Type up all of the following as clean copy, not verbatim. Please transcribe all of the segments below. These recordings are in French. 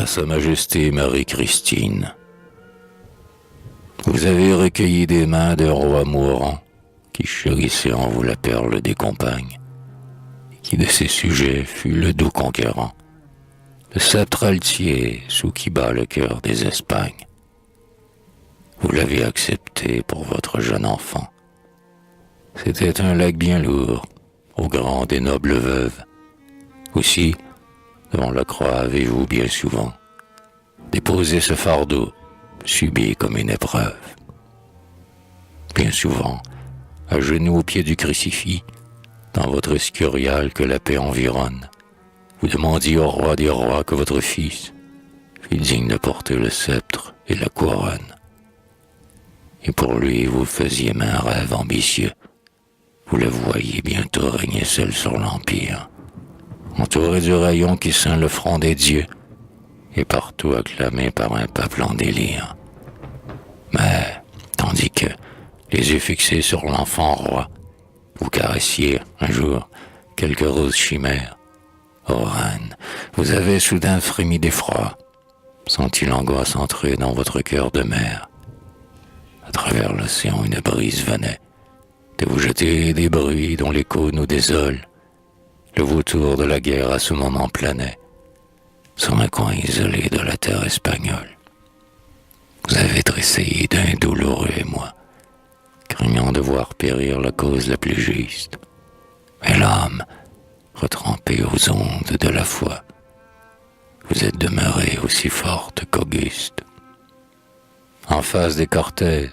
Sa Majesté Marie-Christine. Vous avez recueilli des mains d'un roi mourant, qui chérissait en vous la perle des compagnes, qui de ses sujets fut le doux conquérant, le sceptre altier sous qui bat le cœur des Espagnes. Vous l'avez accepté pour votre jeune enfant. C'était un legs bien lourd, aux grandes et nobles veuves. Aussi, devant la croix avez-vous bien souvent déposé ce fardeau, subi comme une épreuve. Bien souvent, à genoux au pied du crucifix, dans votre escurial que la paix environne, vous demandiez au roi des rois que votre fils fût digne de porter le sceptre et la couronne. Et pour lui, vous faisiez un rêve ambitieux. Vous le voyiez bientôt régner seul sur l'Empire, entouré du rayon qui ceint le front des dieux, et partout acclamé par un peuple en délire. Mais, tandis que, les yeux fixés sur l'enfant roi, vous caressiez, un jour, quelques roses chimères, ô reine, vous avez soudain frémi d'effroi, senti l'angoisse entrer dans votre cœur de mère. À travers l'océan, une brise venait de vous jeter des bruits dont l'écho nous désole. Le vautour de la guerre à ce moment planait sur un coin isolé de la terre espagnole. Vous avez tressailli d'un douloureux émoi, craignant de voir périr la cause la plus juste. Mais l'âme, retrempée aux ondes de la foi, vous êtes demeurée aussi forte qu'auguste. En face des Cortez,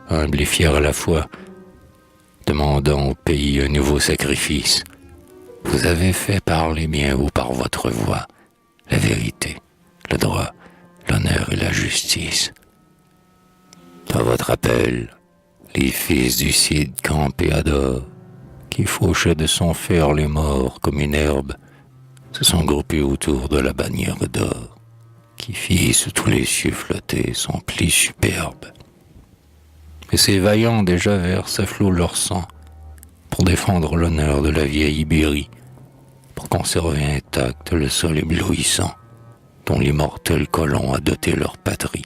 humble et fier à la fois, demandant au pays un nouveau sacrifice, vous avez fait parler bien haut par votre voix la vérité, le droit, l'honneur et la justice. À votre appel, les fils du Cid campés à Dore, qui fauchaient de son fer les morts comme une herbe, se sont groupés autour de la bannière d'or, qui fit sous tous les cieux flotter son pli superbe. Et ces vaillants déjà versent à flot leur sang, pour défendre l'honneur de la vieille Ibérie, pour conserver intact le sol éblouissant, dont l'immortel colon a doté leur patrie.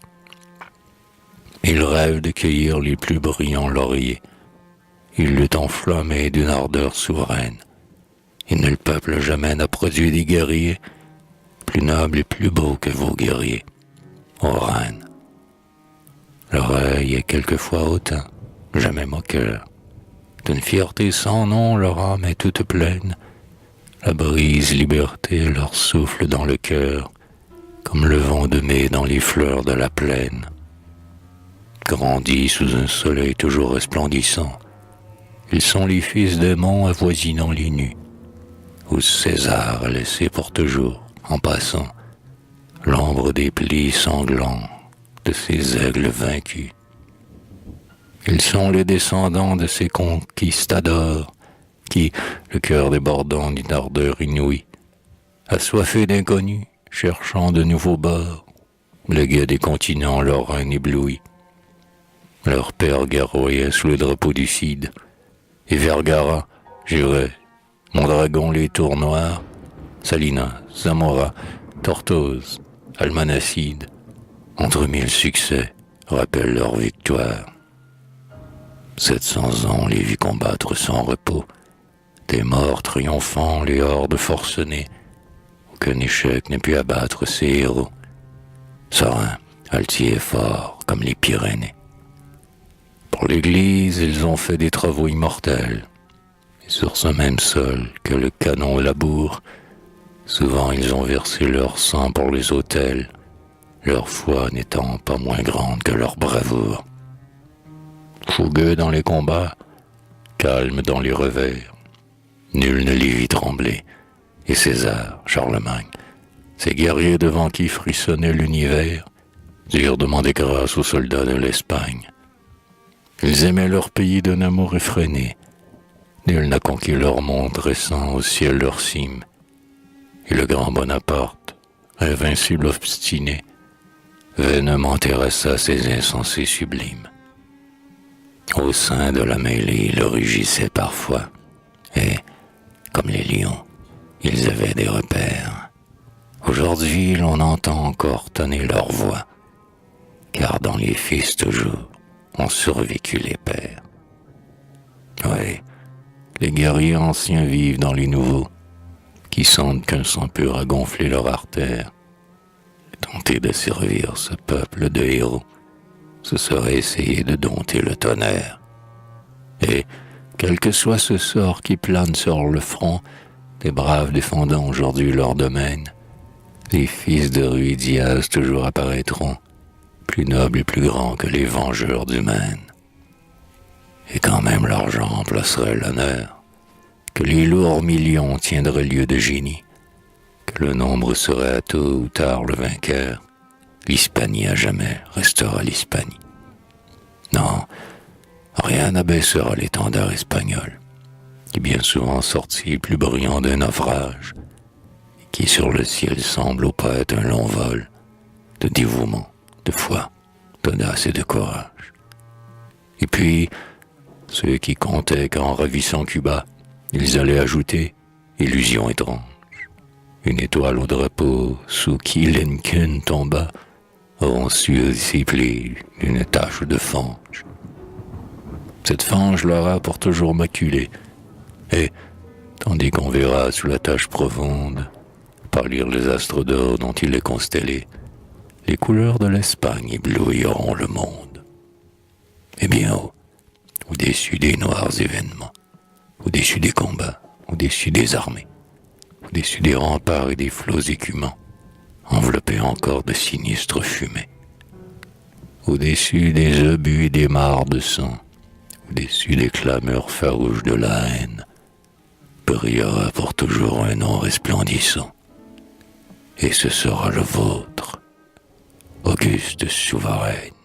Ils rêvent de cueillir les plus brillants lauriers. Ils luttent enflammés d'une ardeur souveraine. Et nul peuple jamais n'a produit des guerriers plus nobles et plus beaux que vos guerriers, ô reine. L'oreille est quelquefois hautain, jamais moqueur. D'une fierté sans nom, leur âme est toute pleine. La brise liberté leur souffle dans le cœur, comme le vent de mai dans les fleurs de la plaine. Grandis sous un soleil toujours resplendissant, ils sont les fils d'aimants avoisinant les nues, où César a laissé pour toujours, en passant, l'ombre des plis sanglants de ses aigles vaincus. Ils sont les descendants de ces conquistadors qui, le cœur débordant d'une ardeur inouïe, assoiffés d'inconnus, cherchant de nouveaux bords, léguaient des continents leur reine éblouie. Leur père garroyait sous le drapeau du Cid, et Vergara jurait, Mondragon les tours noirs, Salinas, Zamora, Tortosa, Almanacide, entre 1000 succès, rappellent leur victoire. 700 ans les vit combattre sans repos, des morts triomphants, les hordes forcenées, aucun échec n'a pu abattre ces héros, sereins, altiers et forts comme les Pyrénées. Pour l'Église, ils ont fait des travaux immortels, et sur ce même sol que le canon laboure, souvent ils ont versé leur sang pour les autels, leur foi n'étant pas moins grande que leur bravoure. Fougueux dans les combats, calmes dans les revers, nul ne les vit trembler, et César, Charlemagne, ces guerriers devant qui frissonnait l'univers, dirent demander grâce aux soldats de l'Espagne. Ils aimaient leur pays d'un amour effréné, nul n'a conquis leur monde dressant au ciel leur cime, et le grand Bonaparte, invincible obstiné, vainement terrassa ses insensés sublimes. Au sein de la mêlée, il rugissait parfois, et, comme les lions, ils avaient des repères. Aujourd'hui, l'on entend encore tonner leur voix, car dans les fils toujours ont survécu les pères. Oui, les guerriers anciens vivent dans les nouveaux, qui sentent qu'un sang pur a gonflé leur artère. Tenter de servir ce peuple de héros, ce serait essayer de dompter le tonnerre. Et, quel que soit ce sort qui plane sur le front des braves défendant aujourd'hui leur domaine, les fils de Ruy-Diaz toujours apparaîtront, plus nobles et plus grands que les vengeurs du Maine. Et quand même l'argent remplacerait l'honneur, que les lourds millions tiendraient lieu de génie, que le nombre serait à tôt ou tard le vainqueur, l'Hispanie à jamais restera l'Hispanie. Non, rien n'abaissera l'étendard espagnol, qui bien souvent sortit plus brillant d'un naufrage, et qui sur le ciel semble au poète un long vol de dévouement, de foi, d'audace et de courage. Et puis, ceux qui comptaient qu'en ravissant Cuba, ils allaient ajouter illusion étrange. Une étoile au drapeau sous qui Lincoln tomba auront su dissiper d'une tache de fange. Cette fange leur a pour toujours maculé, et, tandis qu'on verra sous la tache profonde pâlir les astres d'or dont il est constellé, les couleurs de l'Espagne éblouiront le monde. Et bien haut, au-dessus des noirs événements, au-dessus des combats, au-dessus des armées, au-dessus des remparts et des flots écumants, enveloppés encore de sinistres fumées, au-dessus des obus et des mares de sang, au-dessus des clameurs farouches de la haine, brillera pour toujours un nom resplendissant, et ce sera le vôtre, auguste souveraine.